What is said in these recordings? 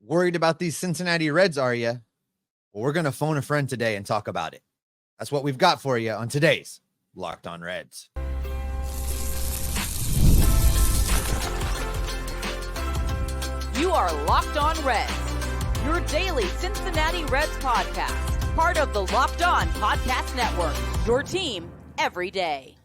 Worried about these Cincinnati Reds, are you? Well, we're going to phone a friend today and talk about it. That's what we've got for you on today's Locked On Reds. You are Locked On Reds, your daily Cincinnati Reds podcast, part of the Locked On Podcast Network, your team every day.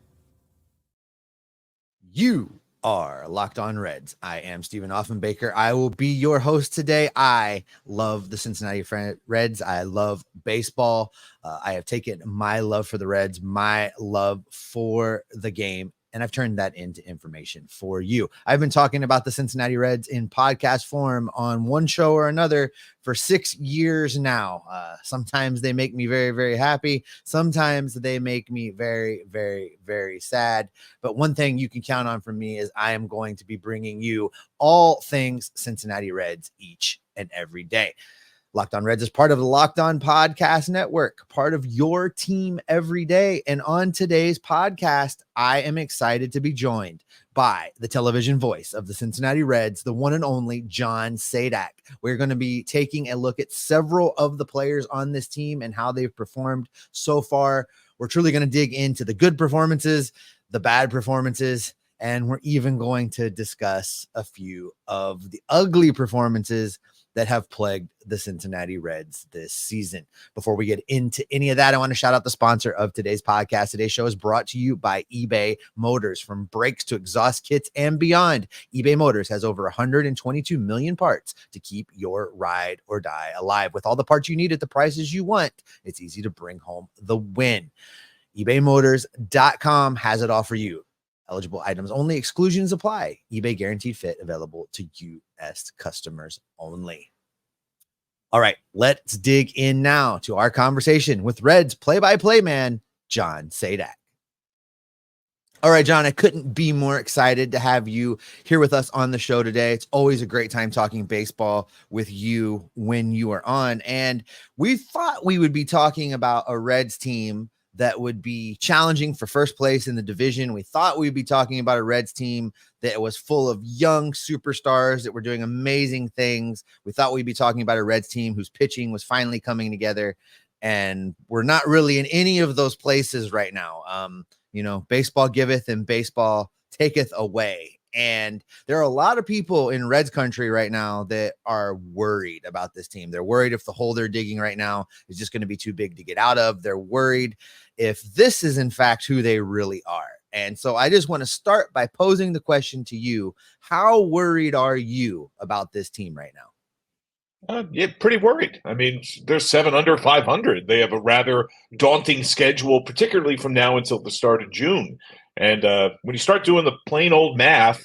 You are Locked On Reds. I am Stephen Offenbaker. I will be your host today. I love the Cincinnati Reds. I love baseball. I have taken my love for the Reds, my love for the game, and I've turned that into information for you. I've been talking about the Cincinnati Reds in podcast form on one show or another for 6 years now. Sometimes they make me very, very happy. Sometimes they make me very, very, very sad. But one thing you can count on from me is I am going to be bringing you all things Cincinnati Reds each and every day. Locked On Reds is part of the Locked On Podcast Network, part of your team every day. And on today's podcast, I am excited to be joined by the television voice of the Cincinnati Reds, the one and only John Sadak. We're going to be taking a look at several of the players on this team and how they've performed so far. We're truly going to dig into the good performances, the bad performances, and we're even going to discuss a few of the ugly performances that have plagued the Cincinnati Reds this season. Before we get into any of that, I want to shout out the sponsor of today's podcast. Today's show is brought to you by eBay Motors. From brakes to exhaust kits and beyond, eBay Motors has over 122 million parts to keep your ride or die alive. With all the parts you need at the prices you want, it's easy to bring home the win. ebaymotors.com has it all for you. Eligible items only. Exclusions apply. eBay guaranteed fit. Available to U.S. customers only. All right, let's dig in now to our conversation with Reds play-by-play man, John Sadak. All right, John, I couldn't be more excited to have you here with us on the show today. It's always a great time talking baseball with you when you are on. And we thought we would be talking about a Reds team that would be challenging for first place in the division. We thought we'd be talking about a Reds team that was full of young superstars that were doing amazing things. We thought we'd be talking about a Reds team whose pitching was finally coming together. And we're not really in any of those places right now. Baseball giveth and baseball taketh away. And there are a lot of people in Reds country right now that are worried about this team. They're worried if the hole they're digging right now is just going to be too big to get out of. They're worried if this is in fact who they really are. And so I just want to start by posing the question to you. How worried are you about this team right now? Yeah, pretty worried. I mean, they're 7 under 500. They have a rather daunting schedule, particularly from now until the start of June. And when you start doing the plain old math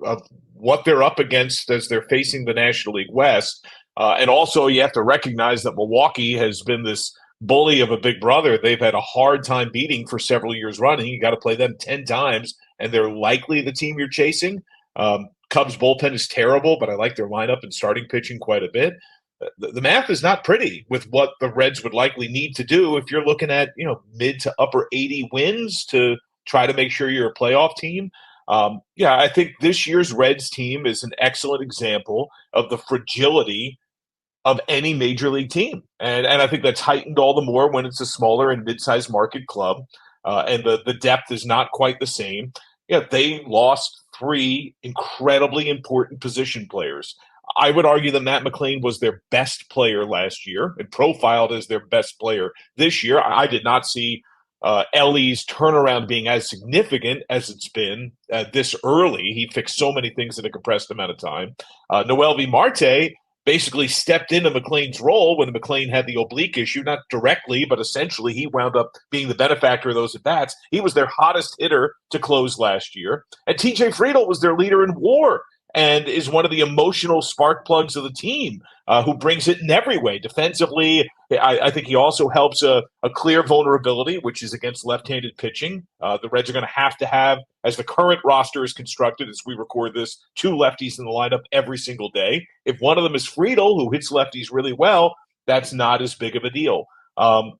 of what they're up against as they're facing the National League West, and also you have to recognize that Milwaukee has been this bully of a big brother they've had a hard time beating for several years running. You got to play them 10 times, and they're likely the team you're chasing. Cubs bullpen is terrible, but I like their lineup and starting pitching quite a bit. The math is not pretty with what the Reds would likely need to do if you're looking at, mid to upper 80 wins to try to make sure you're a playoff team. I think this year's Reds team is an excellent example of the fragility of any major league team. And I think that's heightened all the more when it's a smaller and mid-sized market club, and the depth is not quite the same. Yeah, they lost 3 incredibly important position players. I would argue that Matt McLain was their best player last year and profiled as their best player this year. I did not see Elly's turnaround being as significant as it's been this early. He fixed so many things in a compressed amount of time. Noelvi Marte basically stepped into McLain's role when McLain had the oblique issue, not directly, but essentially he wound up being the benefactor of those at-bats. He was their hottest hitter to close last year. And TJ Friedl was their leader in WAR and is one of the emotional spark plugs of the team, who brings it in every way. Defensively, I think he also helps a clear vulnerability, which is against left-handed pitching. The Reds are going to have, as the current roster is constructed, as we record this, 2 lefties in the lineup every single day. If one of them is Friedl, who hits lefties really well, that's not as big of a deal. But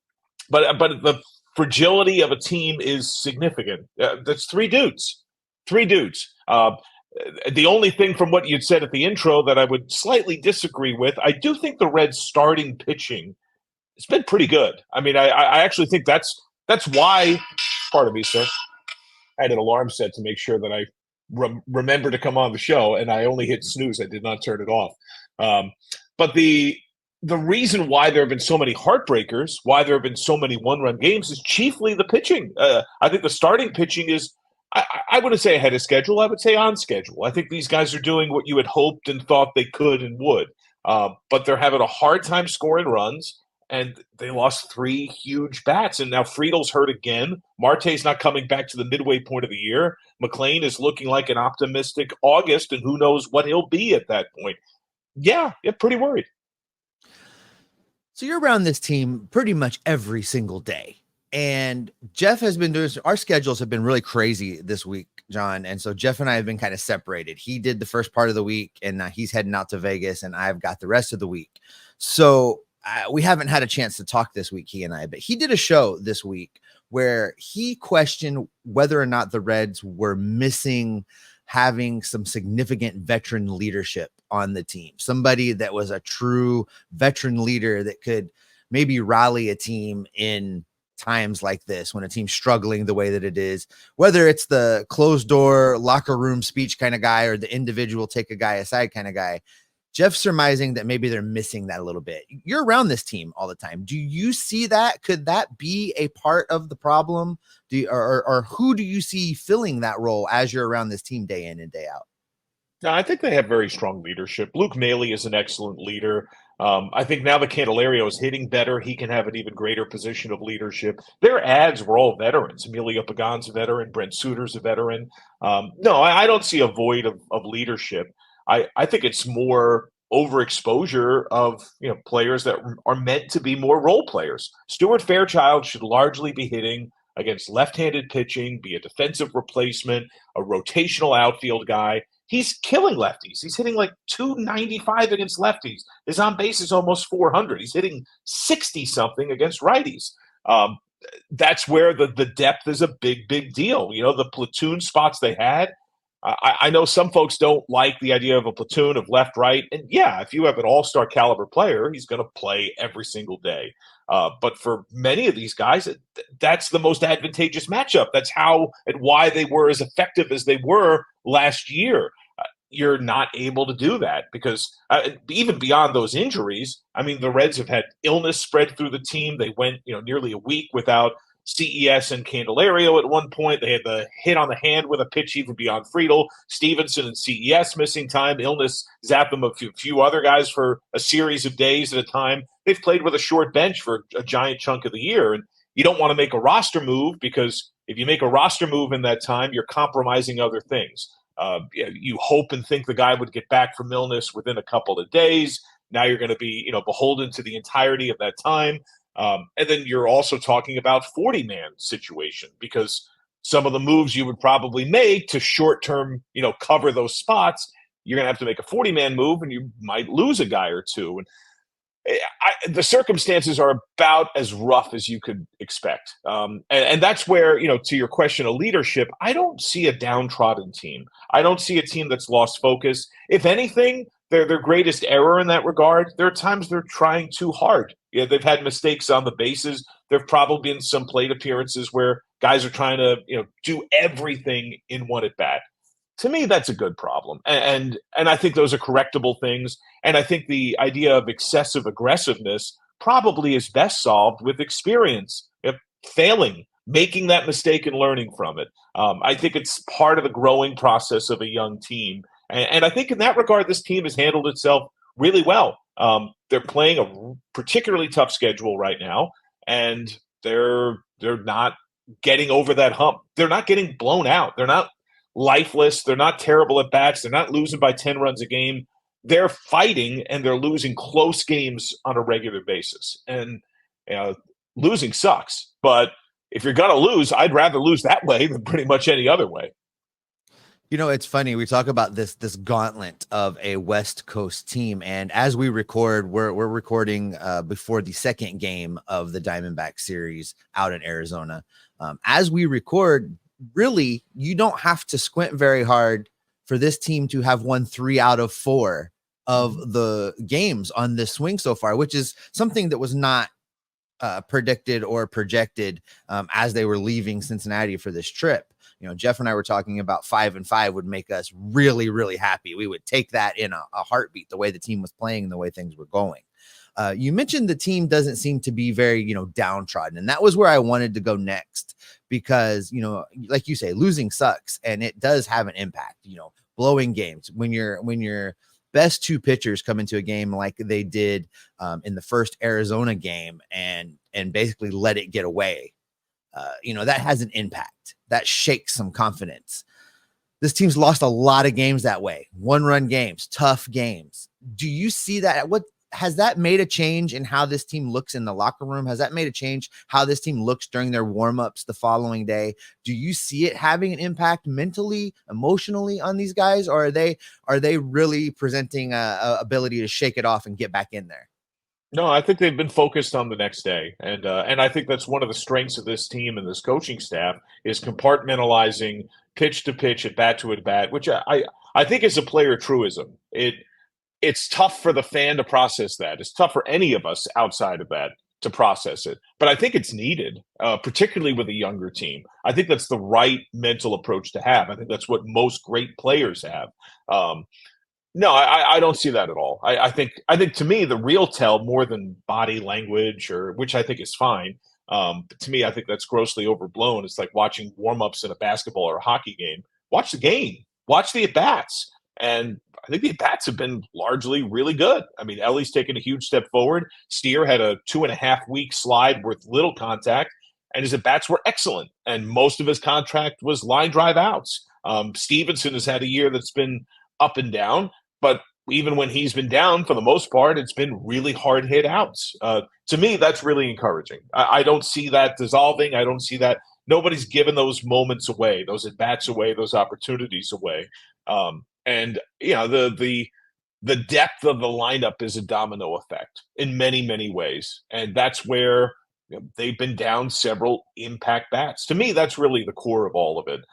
the fragility of a team is significant. That's 3 dudes. 3 dudes. The only thing from what you'd said at the intro that I would slightly disagree with, I do think the Reds starting pitching has been pretty good. I mean, I actually think that's why, pardon me, sir, I had an alarm set to make sure that I remember to come on the show, and I only hit snooze. I did not turn it off. But the reason why there have been so many heartbreakers, why there have been so many one-run games, is chiefly the pitching. I think the starting pitching is, I wouldn't say ahead of schedule. I would say on schedule. I think these guys are doing what you had hoped and thought they could and would. But they're having a hard time scoring runs, and they lost 3 huge bats. And now Friedel's hurt again. Marte's not coming back to the midway point of the year. McLean is looking like an optimistic August, and who knows what he'll be at that point. Yeah, pretty worried. So you're around this team pretty much every single day. And Jeff has been doing, our schedules have been really crazy this week, John. And so Jeff and I have been kind of separated. He did the first part of the week, and now he's heading out to Vegas, and I've got the rest of the week. So we haven't had a chance to talk this week, he and I, but he did a show this week where he questioned whether or not the Reds were missing having some significant veteran leadership on the team. Somebody that was a true veteran leader that could maybe rally a team in times like this, when a team's struggling the way that it is, whether it's the closed door locker room speech kind of guy or the individual take a guy aside kind of guy. Jeff's surmising that maybe they're missing that a little bit. You're around this team all the time. Do you see that? Could that be a part of the problem? Or who do you see filling that role as you're around this team day in and day out? No, I think they have very strong leadership. Luke Maley is an excellent leader. I think now that Candelario is hitting better, he can have an even greater position of leadership. Their ads were all veterans. Emilio Pagan's a veteran. Brent Suter's a veteran. No, I don't see a void of leadership. I think it's more overexposure of players that are meant to be more role players. Stuart Fairchild should largely be hitting against left-handed pitching, be a defensive replacement, a rotational outfield guy. He's killing lefties. He's hitting like 295 against lefties. His on base is almost 400. He's hitting 60-something against righties. That's where the depth is a big, big deal. The platoon spots they had. I know some folks don't like the idea of a platoon of left, right. And yeah, if you have an all-star caliber player, he's going to play every single day. But for many of these guys, that's the most advantageous matchup. That's how and why they were as effective as they were last year. You're not able to do that because even beyond those injuries, I mean, the Reds have had illness spread through the team. They went, nearly a week without CES and Candelario at one point. They had the hit on the hand with a pitch even beyond Friedel. Stevenson and CES missing time. Illness zapped them a few other guys for a series of days at a time. They've played with a short bench for a giant chunk of the year. And you don't want to make a roster move because if you make a roster move in that time, you're compromising other things. You hope and think the guy would get back from illness within a couple of days. Now you're going to be, beholden to the entirety of that time. And then you're also talking about 40-man situation because some of the moves you would probably make to short-term, cover those spots, you're going to have to make a 40-man move and you might lose a guy or two. And the circumstances are about as rough as you could expect. And that's where, to your question of leadership, I don't see a downtrodden team. I don't see a team that's lost focus. If anything, their greatest error in that regard, there are times they're trying too hard. They've had mistakes on the bases. There have probably been some plate appearances where guys are trying to, do everything in one at bat. To me, that's a good problem. And I think those are correctable things. And I think the idea of excessive aggressiveness probably is best solved with experience, failing, making that mistake and learning from it. I think it's part of the growing process of a young team. And I think in that regard, this team has handled itself really well. They're playing a particularly tough schedule right now, and they're not getting over that hump. They're not getting blown out. They're not lifeless. They're not terrible at bats. They're not losing by 10 runs a game. They're fighting, and they're losing close games on a regular basis. And losing sucks. But if you're going to lose, I'd rather lose that way than pretty much any other way. It's funny. We talk about this gauntlet of a West Coast team. And as we record, we're recording before the second game of the Diamondback series out in Arizona. As we record, really, you don't have to squint very hard for this team to have won 3 out of 4 of the games on this swing so far, which is something that was not predicted or projected as they were leaving Cincinnati for this trip. Jeff and I were talking about 5-5 would make us really, really happy. We would take that in a heartbeat, the way the team was playing and the way things were going. You mentioned the team doesn't seem to be very, downtrodden. And that was where I wanted to go next because, like you say, losing sucks and it does have an impact, blowing games when your best 2 pitchers come into a game like they did in the first Arizona game and basically let it get away. That has an impact. That shakes some confidence. This team's lost a lot of games that way. 1-run games, tough games. Do you see that? What has that made a change in how this team looks in the locker room? Has that made a change how this team looks during their warmups the following day? Do you see it having an impact mentally, emotionally on these guys, or are they really presenting a ability to shake it off and get back in there? No, I think they've been focused on the next day, and I think that's one of the strengths of this team and this coaching staff is compartmentalizing pitch to pitch, at bat to at bat, which I think is a player truism. It's tough for the fan to process that. It's tough for any of us outside of that to process it, but I think it's needed, particularly with a younger team. I think that's the right mental approach to have. I think that's what most great players have. No, I don't see that at all. I think to me, the real tell, more than body language, which I think is fine, but to me, I think that's grossly overblown. It's like watching warm-ups in a basketball or a hockey game. Watch the game. Watch the at-bats. And I think the at-bats have been largely really good. I mean, Elly's taken a huge step forward. Steer had a 2.5-week slide with little contact, and his at-bats were excellent. And most of his contract was line drive outs. Stevenson has had a year that's been up and down, but even when he's been down, for the most part, it's been really hard hit outs. To me, that's really encouraging. I don't see that dissolving. I don't see that. Nobody's given those moments away, those at-bats away, those opportunities away. And the depth of the lineup is a domino effect in many, many ways. And that's where they've been down several impact bats. To me, that's really the core of all of it.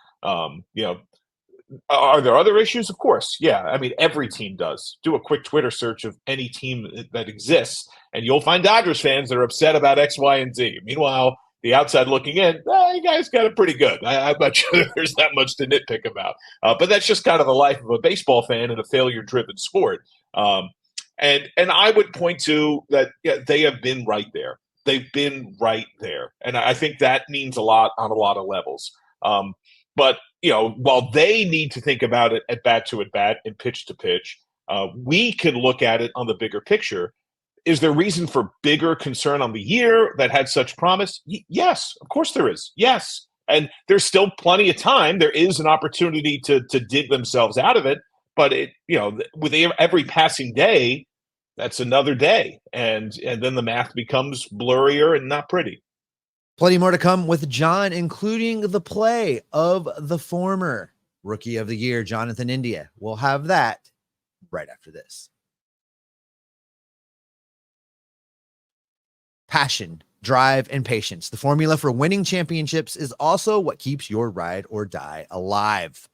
Are there other issues? Of course. Yeah. I mean, every team does. Do a quick Twitter search of any team that exists, and you'll find Dodgers fans that are upset about X, Y, and Z. Meanwhile, the outside looking in, you guys got it pretty good. I'm not sure there's that much to nitpick about. But that's just kind of the life of a baseball fan in a failure-driven sport. And I would point to that they have been right there. They've been right there. And I think that means a lot on a lot of levels. But while they need to think about it at bat to at bat and pitch to pitch, we can look at it on the bigger picture. Is there reason for bigger concern on the year that had such promise? Yes, of course there is. Yes. And there's still plenty of time. There is an opportunity to dig themselves out of it. But with every passing day, that's another day. And then the math becomes blurrier and not pretty. Plenty more to come with John, including the play of the former Rookie of the Year, Jonathan India. We'll have that right after this. Passion, drive, and patience. The formula for winning championships is also what keeps your ride or die alive.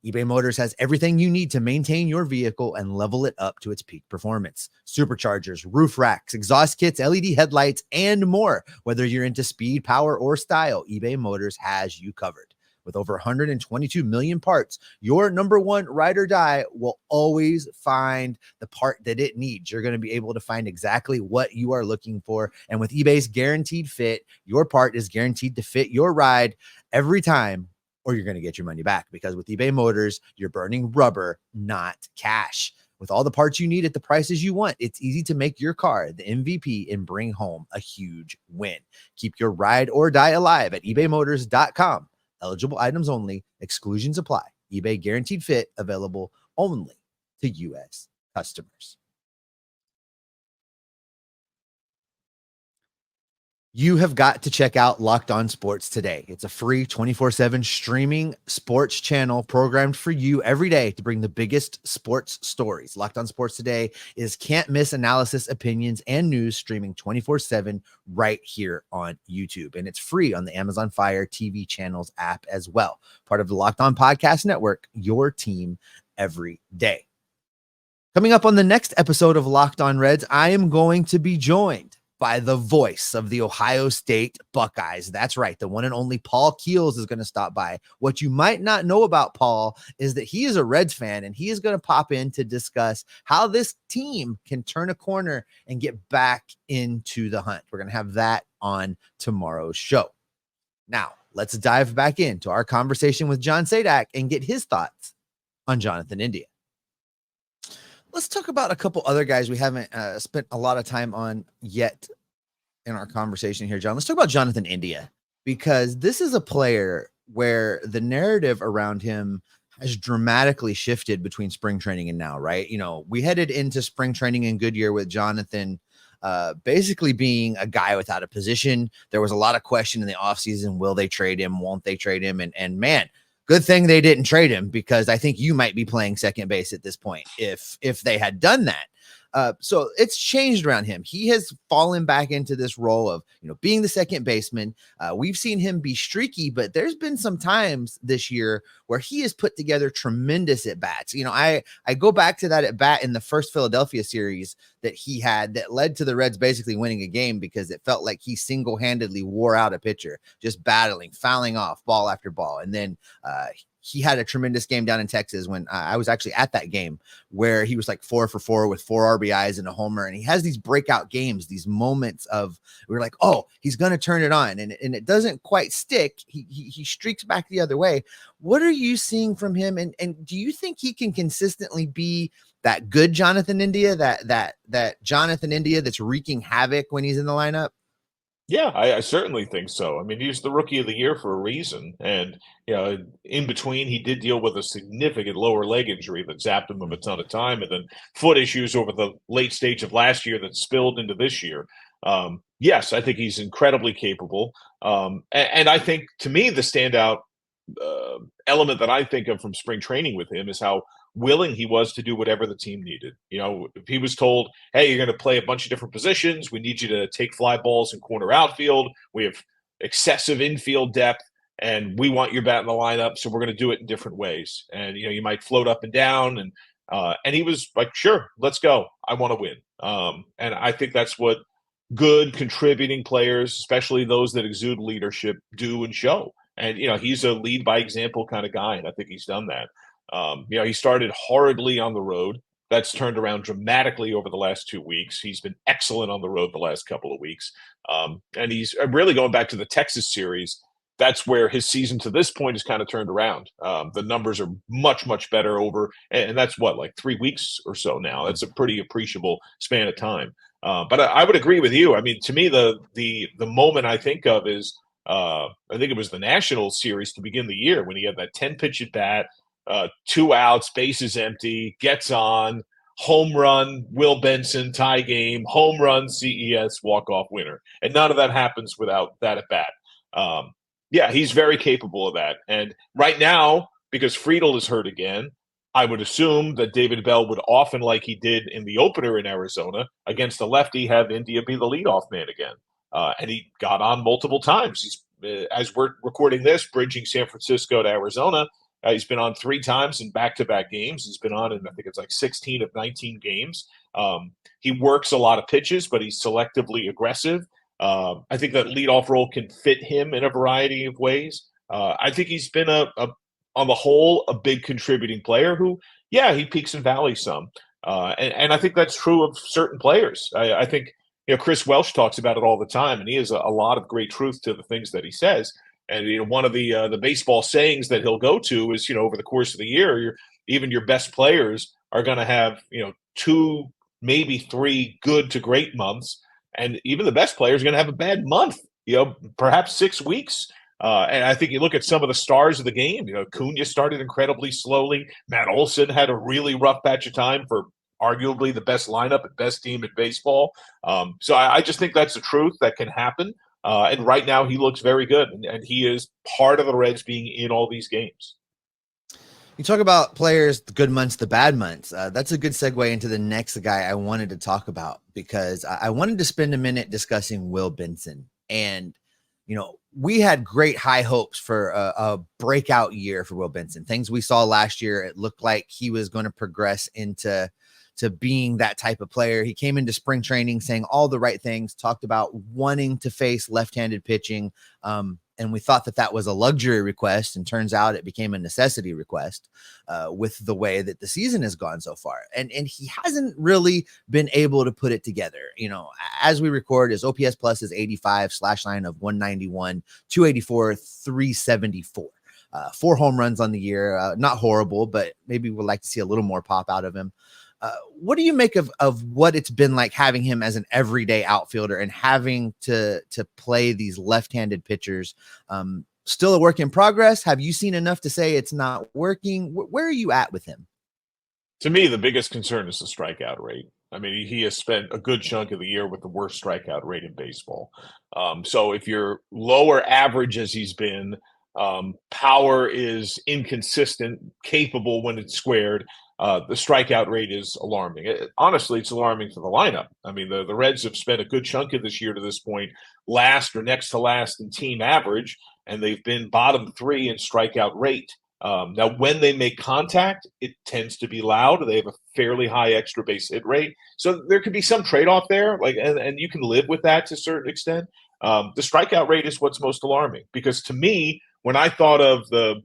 eBay Motors has everything you need to maintain your vehicle and level it up to its peak performance. Superchargers, roof racks, exhaust kits, LED headlights, and more. Whether you're into speed, power, or style, eBay Motors has you covered. With over 122 million parts, your number one ride or die will always find the part that it needs. You're going to be able to find exactly what you are looking for. And with eBay's guaranteed fit, your part is guaranteed to fit your ride every time, or you're going to get your money back, because with eBay Motors, you're burning rubber, not cash. With all the parts you need at the prices you want, it's easy to make your car the MVP and bring home a huge win. Keep your ride or die alive at ebaymotors.com. Eligible items only. Exclusions apply. eBay guaranteed fit, available only to U.S. customers. You have got to check out Locked On Sports today. It's a free 24/7 streaming sports channel programmed for you every day to bring the biggest sports stories. Locked On Sports today is can't miss analysis, opinions, and news streaming 24/7 right here on YouTube. And it's free on the Amazon Fire TV channels app as well. Part of the Locked On Podcast Network, your team every day. Coming up on the next episode of Locked On Reds, I am going to be joined by the voice of the Ohio State Buckeyes. That's right. The one and only Paul Keels is going to stop by. What you might not know about Paul is that he is a Reds fan, and he is going to pop in to discuss how this team can turn a corner and get back into the hunt. We're going to have that on tomorrow's show. Now, let's dive back into our conversation with John Sadak and get his thoughts on Jonathan India. Let's talk about a couple other guys we haven't spent a lot of time on yet in our conversation here, John. Let's talk about Jonathan India, because this is a player where the narrative around him has dramatically shifted between spring training and now, right? You know, we headed into spring training in Goodyear with Jonathan basically being a guy without a position. There was a lot of question in the offseason. Will they trade him? Won't they trade him? And man, good thing they didn't trade him, because I think you might be playing second base at this point if they had done that. So it's changed around him. He has fallen back into this role of, you know, being the second baseman. We've seen him be streaky, but there's been some times this year where he has put together tremendous at bats. You know, I go back to that at bat in the first Philadelphia series that he had that led to the Reds basically winning a game, because it felt like he single-handedly wore out a pitcher, just battling, fouling off ball after ball. And then he had a tremendous game down in Texas when I was actually at that game, where he was like 4 for 4 with 4 RBIs and a homer. And he has these breakout games, these moments of, we're like, oh, he's going to turn it on. And it doesn't quite stick. He streaks back the other way. What are you seeing from him? And do you think he can consistently be that good Jonathan India, that Jonathan India that's wreaking havoc when he's in the lineup? Yeah, I certainly think so. I mean, he's the rookie of the year for a reason. And, you know, in between, he did deal with a significant lower leg injury that zapped him of a ton of time, and then foot issues over the late stage of last year that spilled into this year. Yes, I think he's incredibly capable. And I think, to me, the standout element that I think of from spring training with him is how willing he was to do whatever the team needed. You know, if he was told, hey, you're going to play a bunch of different positions, we need you to take fly balls and corner outfield, we have excessive infield depth, and we want your bat in the lineup, so we're going to do it in different ways. And, you know, you might float up and down, and he was like, sure, let's go, I want to win. And I think that's what good contributing players, especially those that exude leadership, do and show. And, you know, he's a lead by example kind of guy, and I think he's done that. You know, he started horridly on the road. That's turned around dramatically over the last 2 weeks. He's been excellent on the road the last couple of weeks. And he's really going back to the Texas series. That's where his season to this point is kind of turned around. The numbers are much, much better over, and that's what, like 3 weeks or so now. That's a pretty appreciable span of time. But I would agree with you. I mean, to me, the moment I think of is, I think it was the Nationals series to begin the year when he had that 10-pitch at bat, 2 outs, bases empty, gets on, home run, Will Benson, tie game, home run, CES, walk-off winner. And none of that happens without that at bat. Yeah, he's very capable of that. And right now, because Friedel is hurt again, I would assume that David Bell would often, like he did in the opener in Arizona, against the lefty, have India be the leadoff man again. And he got on multiple times. He's, as we're recording this, bridging San Francisco to Arizona, he's been on 3 times in back-to-back games. He's been on in, I think it's like 16 of 19 games. He works a lot of pitches, but he's selectively aggressive. I think that leadoff role can fit him in a variety of ways. I think he's been on the whole, a big contributing player who, yeah, he peaks and valleys some. And I think that's true of certain players. I think, you know, Chris Welsh talks about it all the time, and he has a lot of great truth to the things that he says. And, you know, one of the baseball sayings that he'll go to is, you know, over the course of the year, even your best players are going to have, you know, 2, maybe 3 good to great months. And even the best players are going to have a bad month, you know, perhaps 6 weeks. And I think you look at some of the stars of the game, you know, Cunha started incredibly slowly. Matt Olson had a really rough patch of time for arguably the best lineup and best team in baseball. So I just think that's the truth that can happen. And right now he looks very good, and he is part of the Reds being in all these games. You talk about players, the good months, the bad months. That's a good segue into the next guy I wanted to talk about, because I wanted to spend a minute discussing Will Benson. And, we had great high hopes for a breakout year for Will Benson. Things we saw last year, it looked like he was going to progress into being that type of player. He came into spring training saying all the right things, talked about wanting to face left-handed pitching. And we thought that was a luxury request, and turns out it became a necessity request with the way that the season has gone so far. And he hasn't really been able to put it together. As we record, his OPS plus is 85, slash line of 191, 284, 374. 4 home runs on the year. Not horrible, but maybe we'd like to see a little more pop out of him. What do you make of what it's been like having him as an everyday outfielder and having to play these left-handed pitchers? Still a work in progress. Have you seen enough to say it's not working? Where are you at with him? To me, the biggest concern is the strikeout rate. I mean, he has spent a good chunk of the year with the worst strikeout rate in baseball. So if you're lower average as he's been, power is inconsistent, capable when it's squared. The strikeout rate is alarming. Honestly, it's alarming for the lineup. I mean, the Reds have spent a good chunk of this year to this point last or next to last in team average, and they've been bottom 3 in strikeout rate. Now, when they make contact, it tends to be loud. They have a fairly high extra base hit rate. So there could be some trade-off there, and you can live with that to a certain extent. The strikeout rate is what's most alarming, because to me, when I thought of the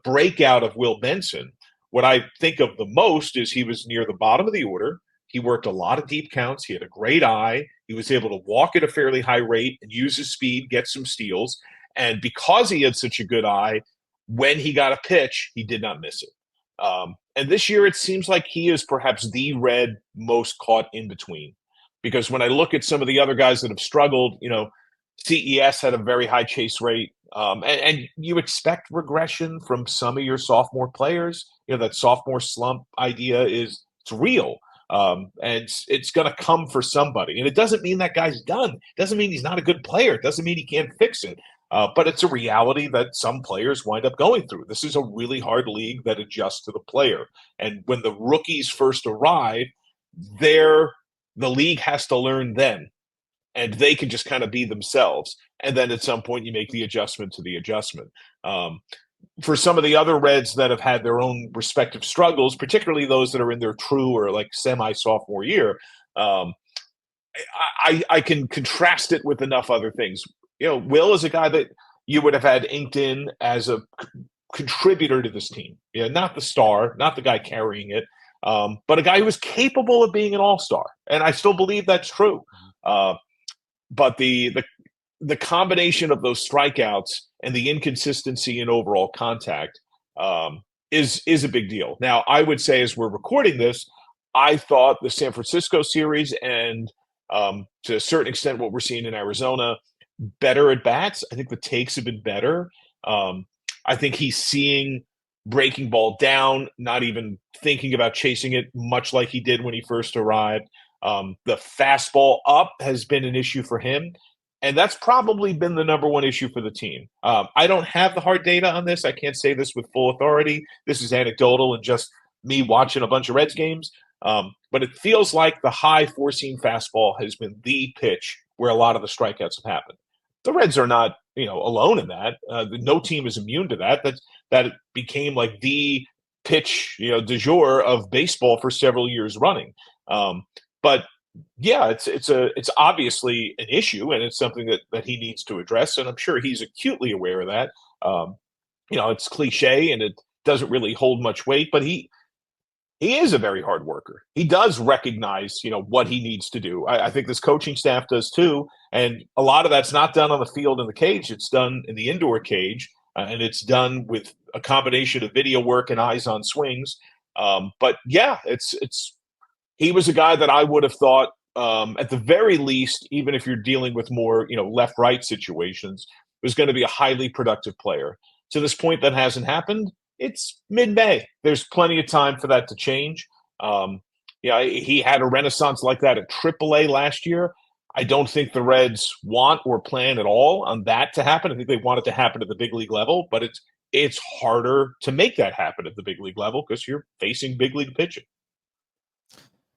breakout of Will Benson, what I think of the most is he was near the bottom of the order. He worked a lot of deep counts. He had a great eye. He was able to walk at a fairly high rate and use his speed, get some steals. And because he had such a good eye, when he got a pitch, he did not miss it. And this year, it seems like he is perhaps the Red most caught in between. Because when I look at some of the other guys that have struggled, CES had a very high chase rate. And you expect regression from some of your sophomore players. That sophomore slump idea it's real. And it's going to come for somebody. And it doesn't mean that guy's done. It doesn't mean he's not a good player. It doesn't mean he can't fix it. But it's a reality that some players wind up going through. This is a really hard league that adjusts to the player. And when the rookies first arrive, the league has to learn them. And they can just kind of be themselves. And then at some point, you make the adjustment to the adjustment. For some of the other Reds that have had their own respective struggles, particularly those that are in their true or semi-sophomore year, I can contrast it with enough other things. Will is a guy that you would have had inked in as a contributor to this team. Not the star, not the guy carrying it, but a guy who was capable of being an all-star. And I still believe that's true. But the combination of those strikeouts and the inconsistency in overall contact is a big deal. Now, I would say as we're recording this, I thought the San Francisco series and to a certain extent what we're seeing in Arizona, better at bats. I think the takes have been better. I think he's seeing breaking ball down, not even thinking about chasing it, much like he did when he first arrived. The fastball up has been an issue for him, and that's probably been the number one issue for the team. I don't have the hard data on this. I can't say this with full authority. This is anecdotal and just me watching a bunch of Reds games. But it feels like the high four-seam fastball has been the pitch where a lot of the strikeouts have happened. The Reds are not, alone in that. No team is immune to that. That became like the pitch, du jour of baseball for several years running. But yeah, it's obviously an issue, and it's something that he needs to address, and I'm sure he's acutely aware of that. It's cliche and it doesn't really hold much weight, but he is a very hard worker. He does recognize, what he needs to do. I think this coaching staff does too, and a lot of that's not done on the field in the cage. It's done in the indoor cage, and it's done with a combination of video work and eyes on swings. But yeah, he was a guy that I would have thought, at the very least, even if you're dealing with more, left-right situations, was going to be a highly productive player. To this point, that hasn't happened. It's mid-May. There's plenty of time for that to change. He had a renaissance like that at AAA last year. I don't think the Reds want or plan at all on that to happen. I think they want it to happen at the big league level, but it's harder to make that happen at the big league level because you're facing big league pitching.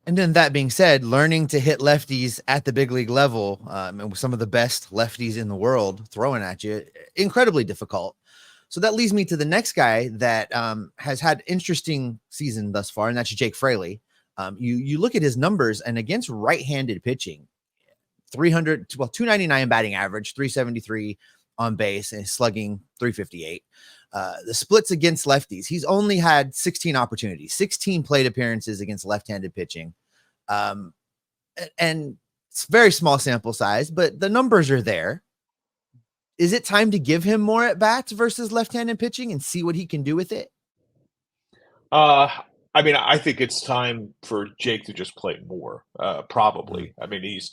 And then that being said, learning to hit lefties at the big league level, and with some of the best lefties in the world throwing at you, incredibly difficult. So that leads me to the next guy that has had interesting season thus far, and that's Jake Fraley. You look at his numbers, and against right-handed pitching, 299 batting average, 373 on base, and slugging 358. The splits against lefties, he's only had 16 opportunities, 16 plate appearances against left-handed pitching. And it's very small sample size, but the numbers are there. Is it time to give him more at bats versus left-handed pitching and see what he can do with it? I mean, I think it's time for Jake to just play more, probably. I mean, he's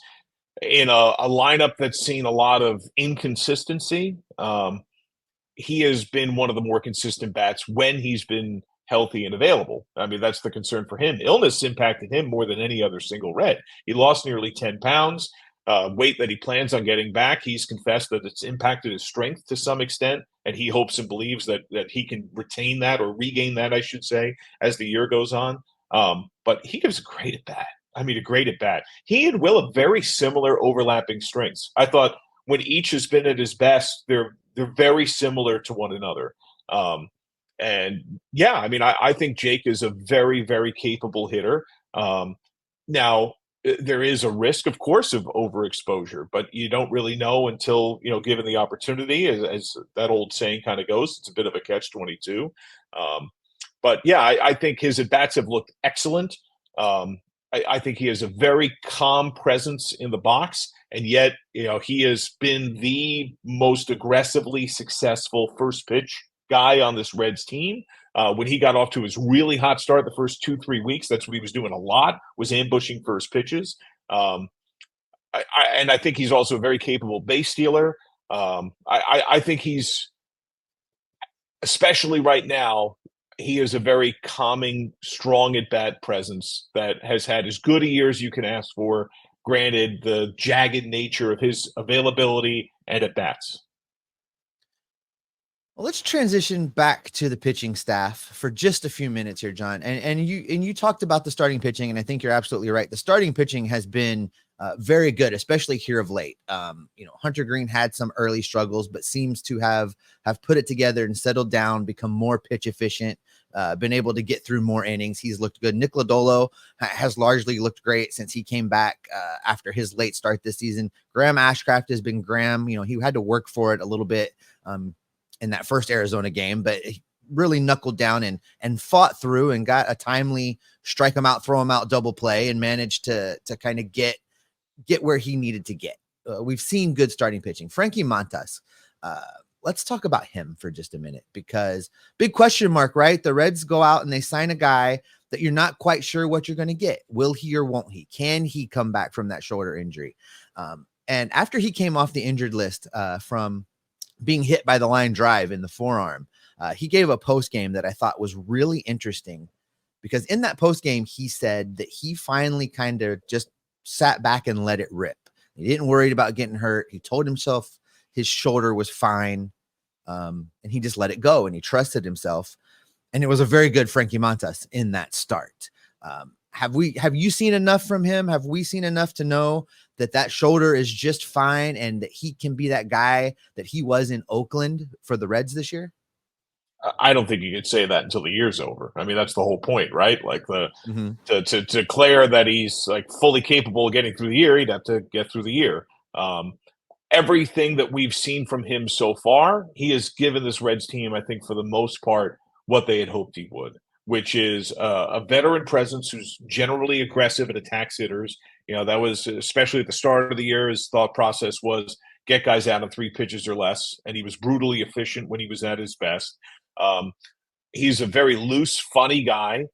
in a lineup that's seen a lot of inconsistency. He has been one of the more consistent bats when he's been healthy and available. I mean, that's the concern for him. Illness impacted him more than any other single Red. He lost nearly 10 pounds, weight that he plans on getting back. He's confessed that it's impacted his strength to some extent, and he hopes and believes that he can retain that, or regain that, I should say, as the year goes on. But he gives a great at bat. I mean, a great at bat. He and Will have very similar overlapping strengths. I thought when each has been at his best, they're very similar to one another. And yeah, I mean, I think Jake is a very, very capable hitter. Now, there is a risk, of course, of overexposure, but you don't really know until, given the opportunity, as that old saying kind of goes. It's a bit of a catch-22. But yeah, I think his at-bats have looked excellent. I think he has a very calm presence in the box, and yet, he has been the most aggressively successful first pitch guy on this Reds team. When he got off to his really hot start the first 2-3 weeks, that's what he was doing a lot, was ambushing first pitches. And I think he's also a very capable base stealer. I think he's, especially right now, he is a very calming, strong at-bat presence that has had as good a year as you can ask for, granted the jagged nature of his availability and at-bats. Well, let's transition back to the pitching staff for just a few minutes here, John. And you talked about the starting pitching, and I think you're absolutely right. The starting pitching has been very good, especially here of late. Hunter Green had some early struggles, but seems to have put it together and settled down, become more pitch efficient, been able to get through more innings. He's looked good. Nick Lodolo has largely looked great since he came back after his late start this season. Graham Ashcraft has been Graham. He had to work for it a little bit in that first Arizona game, but he really knuckled down and fought through and got a timely strike him out, throw him out double play, and managed to kind of get where he needed to get. We've seen good starting pitching. Frankie Montas, let's talk about him for just a minute, because big question mark, right? The Reds go out and they sign a guy that you're not quite sure what you're going to get. Will he or won't he? Can he come back from that shoulder injury? And after he came off the injured list from being hit by the line drive in the forearm, he gave a post game that I thought was really interesting, because in that post game, he said that he finally kind of just sat back and let it rip. He didn't worry about getting hurt. He told himself his shoulder was fine. And he just let it go, and he trusted himself. And it was a very good Frankie Montas in that start. Have you seen enough from him? Have we seen enough to know that shoulder is just fine and that he can be that guy that he was in Oakland for the Reds this year? I don't think you could say that until the year's over. I mean, that's the whole point, right? Like to declare that he's like fully capable of getting through the year, he'd have to get through the year. Everything that we've seen from him so far, he has given this Reds team, I think, for the most part, what they had hoped he would, which is a veteran presence who's generally aggressive and attacks hitters. That was, especially at the start of the year, his thought process was get guys out in 3 pitches or less, and he was brutally efficient when he was at his best. He's a very loose, funny guy.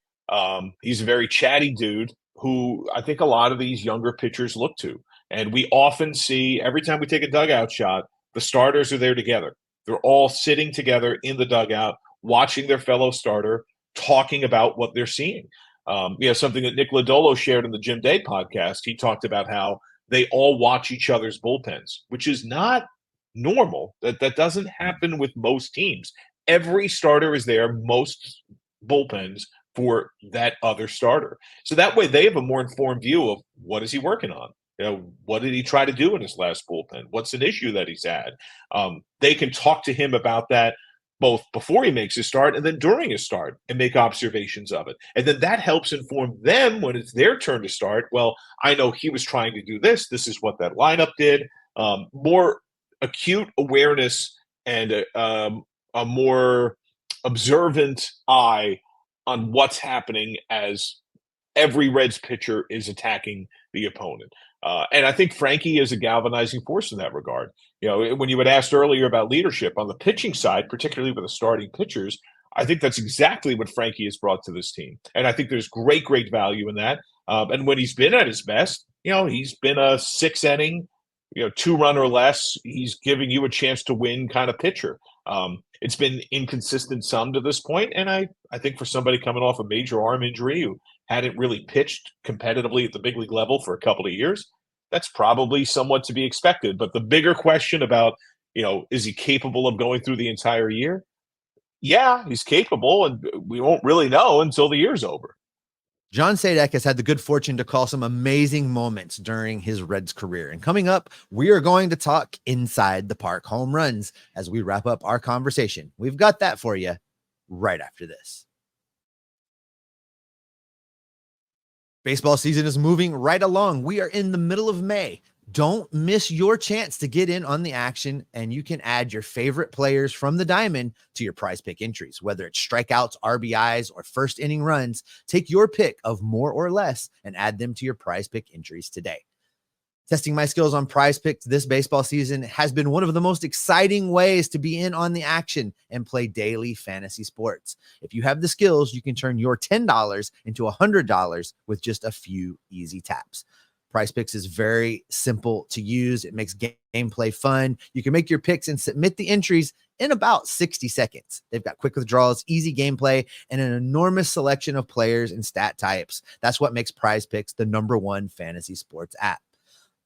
He's a very chatty dude who I think a lot of these younger pitchers look to. And we often see, every time we take a dugout shot, the starters are there together. They're all sitting together in the dugout, watching their fellow starter, talking about what they're seeing. Something that Nick Lodolo shared in the Jim Day podcast. He talked about how they all watch each other's bullpens, which is not normal. That doesn't happen with most teams. Every starter is there, most bullpens, for that other starter. So that way they have a more informed view of what is he working on. What did he try to do in his last bullpen? What's an issue that he's had? They can talk to him about that both before he makes his start and then during his start and make observations of it. And then that helps inform them when it's their turn to start. Well, I know he was trying to do this. This is what that lineup did. More acute awareness and a more observant eye on what's happening as every Reds pitcher is attacking the opponent. And I think Frankie is a galvanizing force in that regard. When you had asked earlier about leadership on the pitching side, particularly with the starting pitchers, I think that's exactly what Frankie has brought to this team. And I think there's great, great value in that. And when he's been at his best, he's been a 6-inning, 2-run or less. He's giving you a chance to win kind of pitcher. It's been inconsistent some to this point, and I think for somebody coming off a major arm injury who hadn't really pitched competitively at the big league level for a couple of years, that's probably somewhat to be expected. But the bigger question about, is he capable of going through the entire year? Yeah, he's capable, and we won't really know until the year's over. John Sadak has had the good fortune to call some amazing moments during his Reds career. And coming up, we are going to talk inside the park home runs as we wrap up our conversation. We've got that for you right after this. Baseball season is moving right along. We are in the middle of May. Don't miss your chance to get in on the action, and you can add your favorite players from the diamond to your Prize Pick entries. Whether it's strikeouts, RBIs, or first inning runs, take your pick of more or less and add them to your Prize Pick entries today. Testing my skills on Prize Picks this baseball season has been one of the most exciting ways to be in on the action and play daily fantasy sports. If you have the skills, you can turn your $10 into $100 with just a few easy taps. Prize Picks is very simple to use. It makes gameplay fun. You can make your picks and submit the entries in about 60 seconds. They've got quick withdrawals, easy gameplay, and an enormous selection of players and stat types. That's what makes Prize Picks the #1 fantasy sports app.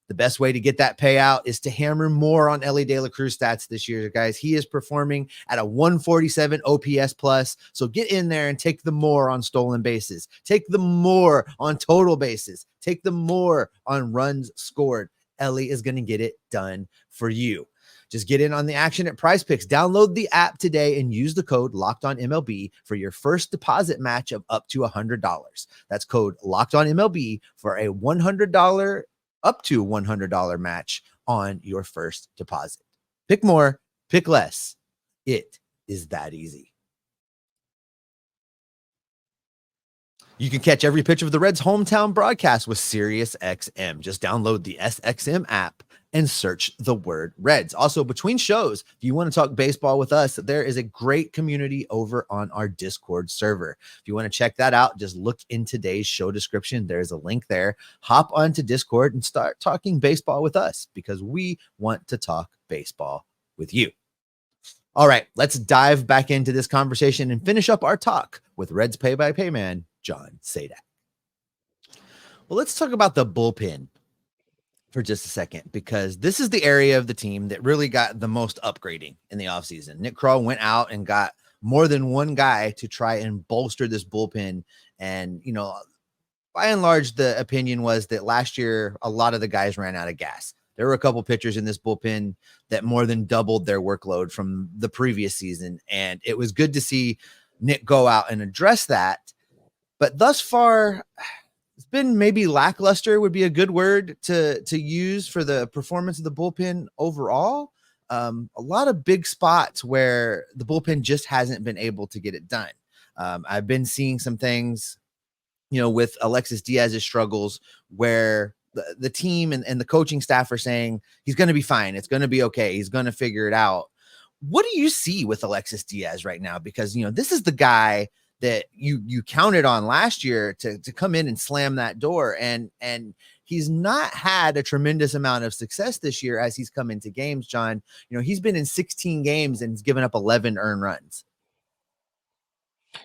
The best way to get that payout is to hammer more on Elly De la Cruz stats this year, guys. He is performing at a 147 OPS plus. So get in there and take the more on stolen bases. Take the more on total bases. Take the more on runs scored. Elly is going to get it done for you. Just get in on the action at Prize Picks. Download the app today and use the code LOCKEDONMLB for your first deposit match of up to $100. That's code LOCKEDONMLB for a $100 up to $100 match on your first deposit. Pick more, pick less. It is that easy. You can catch every pitch of the Reds' hometown broadcast with SiriusXM. Just download the SXM app and search the word Reds. Also, between shows, if you want to talk baseball with us, there is a great community over on our Discord server. If you want to check that out, just look in today's show description. There's a link there. Hop onto Discord and start talking baseball with us because we want to talk baseball with you. All right, let's dive back into this conversation and finish up our talk with Reds play-by-play man, John Sadak. Well, let's talk about the bullpen for just a second, because this is the area of the team that really got the most upgrading in the offseason. Nick Krall went out and got more than one guy to try and bolster this bullpen. And, by and large, the opinion was that last year, a lot of the guys ran out of gas. There were a couple pitchers in this bullpen that more than doubled their workload from the previous season. And it was good to see Nick go out and address that. But thus far, it's been maybe lackluster would be a good word to use for the performance of the bullpen overall. A lot of big spots where the bullpen just hasn't been able to get it done. I've been seeing some things, with Alexis Diaz's struggles where the team and the coaching staff are saying he's going to be fine. It's going to be okay. He's going to figure it out. What do you see with Alexis Diaz right now? Because, this is the guy that you counted on last year to come in and slam that door. And he's not had a tremendous amount of success this year as he's come into games, John. He's been in 16 games and he's given up 11 earned runs.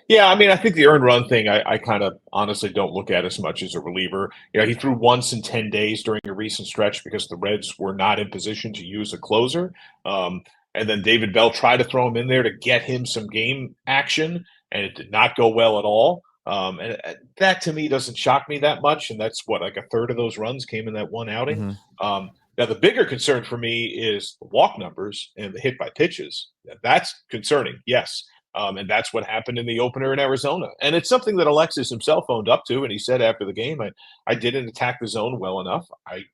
Yeah, I mean, I think the earned run thing, I kind of honestly don't look at as much as a reliever. He threw once in 10 days during a recent stretch because the Reds were not in position to use a closer. And then David Bell tried to throw him in there to get him some game action, and it did not go well at all. And that to me doesn't shock me that much. And that's what, like a third of those runs came in that one outing. Now, the bigger concern for me is the walk numbers and the hit by pitches. That's concerning, yes. And that's what happened in the opener in Arizona. And it's something that Alexis himself owned up to. And he said after the game, I didn't attack the zone well enough. I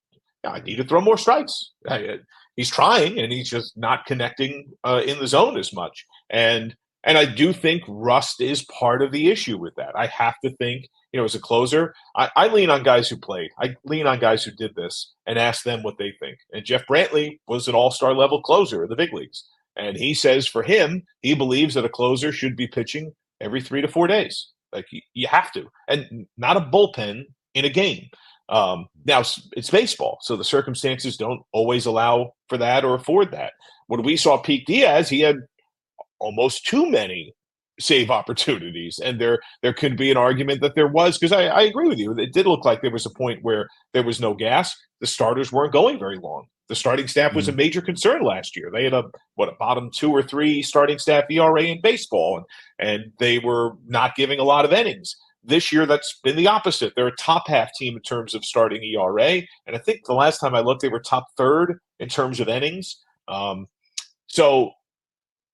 need to throw more strikes. He's trying, and he's just not connecting in the zone as much. And I do think rust is part of the issue with that. I have to think, as a closer, I lean on guys who played. I lean on guys who did this and ask them what they think. And Jeff Brantley was an all-star level closer in the big leagues. And he says for him, he believes that a closer should be pitching every 3 to 4 days. Like you have to, and not a bullpen in a game. Now it's baseball, so the circumstances don't always allow for that or afford that. When we saw Pete Diaz, he had almost too many save opportunities, and there could be an argument that there was, because I agree with you. It did look like there was a point where there was no gas. The starters weren't going very long. The starting staff was a major concern last year. They had a bottom 2 or 3 starting staff ERA in baseball, and they were not giving a lot of innings. This year, that's been the opposite. They're a top half team in terms of starting ERA, and I think the last time I looked, they were top 3rd in terms of innings. So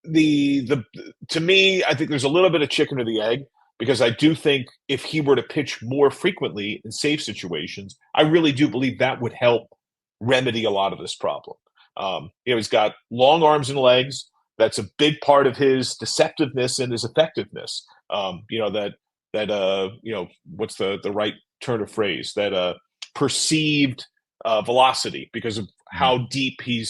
to me, I think there's a little bit of chicken or the egg, because I do think if he were to pitch more frequently in safe situations, I really do believe that would help remedy a lot of this problem. He's got long arms and legs. That's a big part of his deceptiveness and his effectiveness. What's the right turn of phrase? That perceived velocity, because of how deep he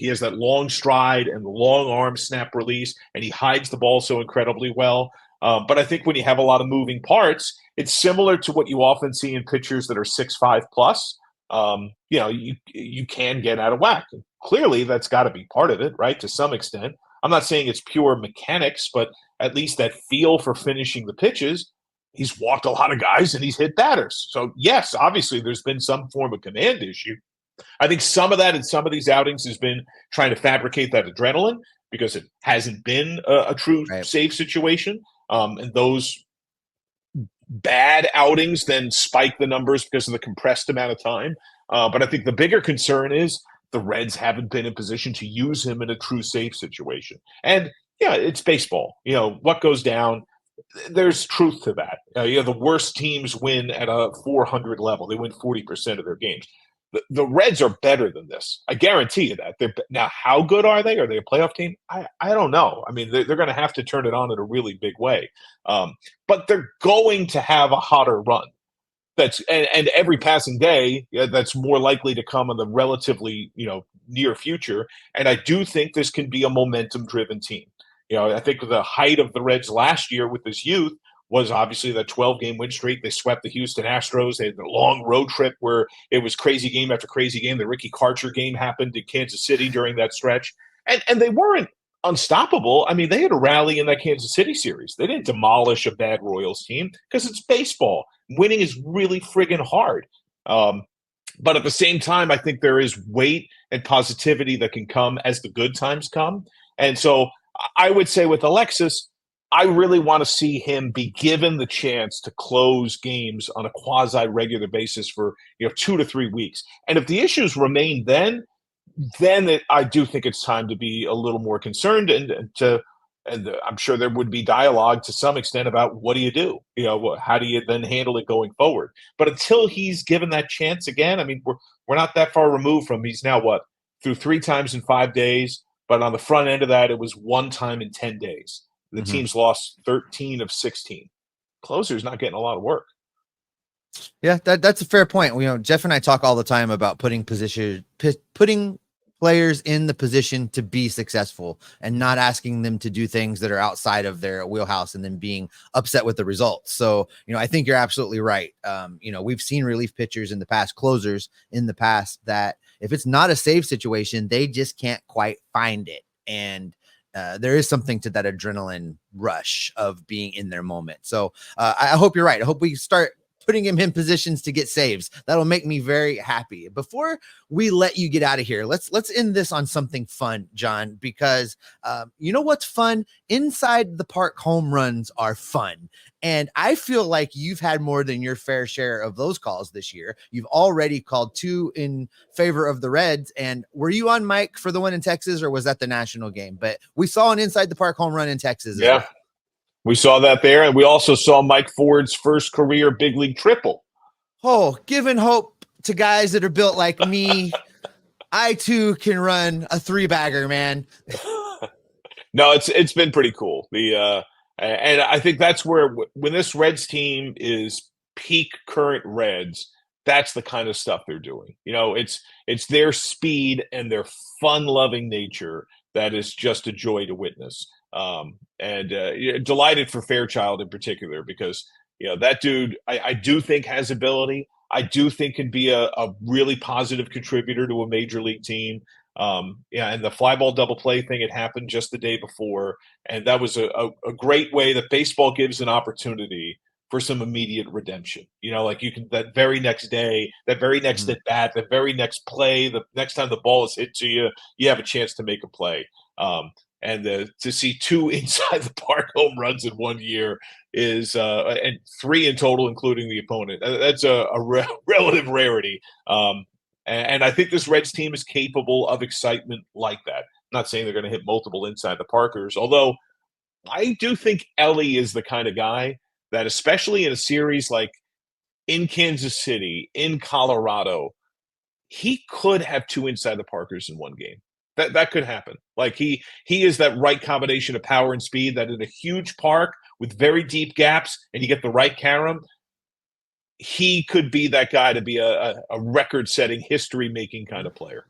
has that long stride and the long arm snap release, and he hides the ball so incredibly well. But I think when you have a lot of moving parts, it's similar to what you often see in pitchers that are 6'5 plus. You can get out of whack. Clearly, that's got to be part of it, right? To some extent. I'm not saying it's pure mechanics, but at least that feel for finishing the pitches. He's walked a lot of guys and he's hit batters. So, yes, obviously there's been some form of command issue. I think some of that in some of these outings has been trying to fabricate that adrenaline, because it hasn't been a true safe situation. And those bad outings then spike the numbers because of the compressed amount of time. But I think the bigger concern is the Reds haven't been in position to use him in a true safe situation. And, it's baseball. What goes down, there's truth to that. The worst teams win at a 400 level. They win 40% of their games. The Reds are better than this. I guarantee you that. Now, how good are they? Are they a playoff team? I don't know. I mean, they're going to have to turn it on in a really big way. But they're going to have a hotter run. And every passing day, that's more likely to come in the relatively, near future. And I do think this can be a momentum-driven team. I think the height of the Reds last year with this youth was obviously that 12-game win streak. They swept the Houston Astros. They had a long road trip where it was crazy game after crazy game. The Ricky Karcher game happened in Kansas City during that stretch. And they weren't unstoppable. I mean, they had a rally in that Kansas City series. They didn't demolish a bad Royals team, because it's baseball. Winning is really friggin' hard. But at the same time, I think there is weight and positivity that can come as the good times come. And so I would say with Alexis, I really want to see him be given the chance to close games on a quasi-regular basis for 2 to 3 weeks. And if the issues remain then I do think it's time to be a little more concerned, and I'm sure there would be dialogue to some extent about what do you do? How do you then handle it going forward? But until he's given that chance again, I mean, we're not that far removed from, he's now through 3 times in 5 days, but on the front end of that, it was 1 time in 10 days. The team's lost 13 of 16. Closer's not getting a lot of work. Yeah, that's a fair point. Jeff and I talk all the time about putting players in the position to be successful and not asking them to do things that are outside of their wheelhouse and then being upset with the results. So, I think you're absolutely right. We've seen relief pitchers in the past, closers in the past, that if it's not a save situation, they just can't quite find it. And there is something to that adrenaline rush of being in their moment. So I hope you're right. I hope we start putting him in positions to get saves. That'll make me very happy. Before we let you get out of here, let's end this on something fun, John, because you know what's fun? Inside the park home runs are fun. And I feel like you've had more than your fair share of those calls this year. You've already called 2 in favor of the Reds. And were you on mic for the one in Texas, or was that the national game? But we saw an inside the park home run in Texas. Yeah. Well. We saw that there, and we also saw Mike Ford's first career big league triple. Oh, giving hope to guys that are built like me. I too can run a 3-bagger, man. No, it's been pretty cool. And I think that's where, when this Reds team is peak current Reds, that's the kind of stuff they're doing. You know, it's their speed and their fun-loving nature that is just a joy to witness. Delighted for Fairchild in particular, because that dude I do think has ability. I do think can be a really positive contributor to a major league team. And the fly ball double play thing had happened just the day before, and that was a great way that baseball gives an opportunity for some immediate redemption. Like you can, that very next day, that very next at bat, that very next play, the next time the ball is hit to you, you have a chance to make a play. And to see 2 inside the park home runs in 1 year is and 3 in total, including the opponent. That's a relative rarity. And I think this Reds team is capable of excitement like that. I'm not saying they're going to hit multiple inside the parkers, although I do think Elly is the kind of guy that, especially in a series like in Kansas City, in Colorado, he could have 2 inside the parkers in one game. That could happen. Like he is that right combination of power and speed that in a huge park with very deep gaps, and you get the right carom, he could be that guy to be a record-setting, history-making kind of player.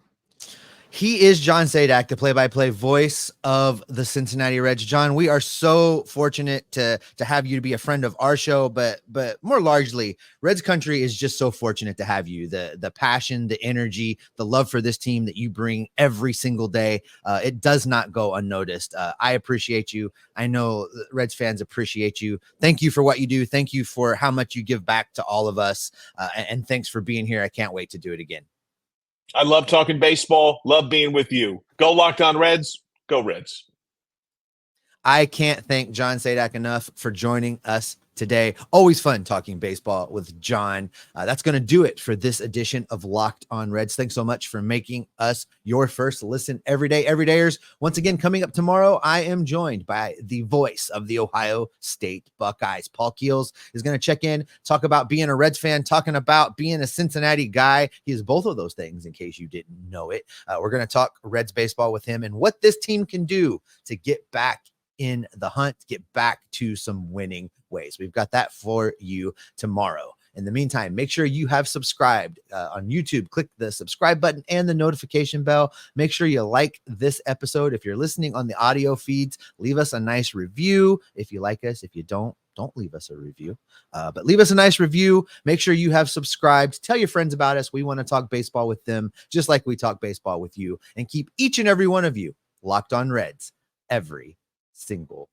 He is John Sadak, the play-by-play voice of the Cincinnati Reds. John, we are so fortunate to have you to be a friend of our show, but more largely, Reds country is just so fortunate to have you. The passion, the energy, the love for this team that you bring every single day, it does not go unnoticed. I appreciate you. I know Reds fans appreciate you. Thank you for what you do. Thank you for how much you give back to all of us, and thanks for being here. I can't wait to do it again. I love talking baseball. Love being with you. Go Locked On Reds. Go Reds. I can't thank John Sadak enough for joining us today. Always fun talking baseball with John. That's going to do it for this edition of Locked On Reds. Thanks so much for making us your first listen every day, everydayers. Once again, coming up tomorrow, I am joined by the voice of the Ohio State Buckeyes. Paul Keels is going to check in, talk about being a Reds fan, talking about being a Cincinnati guy. He is both of those things, in case you didn't know it. We're going to talk Reds baseball with him and what this team can do to get back in the hunt, get back to some winning ways. We've got that for you tomorrow. In the meantime, make sure you have subscribed on YouTube. Click the subscribe button and the notification bell. Make sure you like this episode. If you're listening on the audio feeds, leave us a nice review if you like us. If you don't leave us a review, but leave us a nice review. Make sure you have subscribed. Tell your friends about us. We want to talk baseball with them, just like we talk baseball with you, and keep each and every one of you locked on Reds every single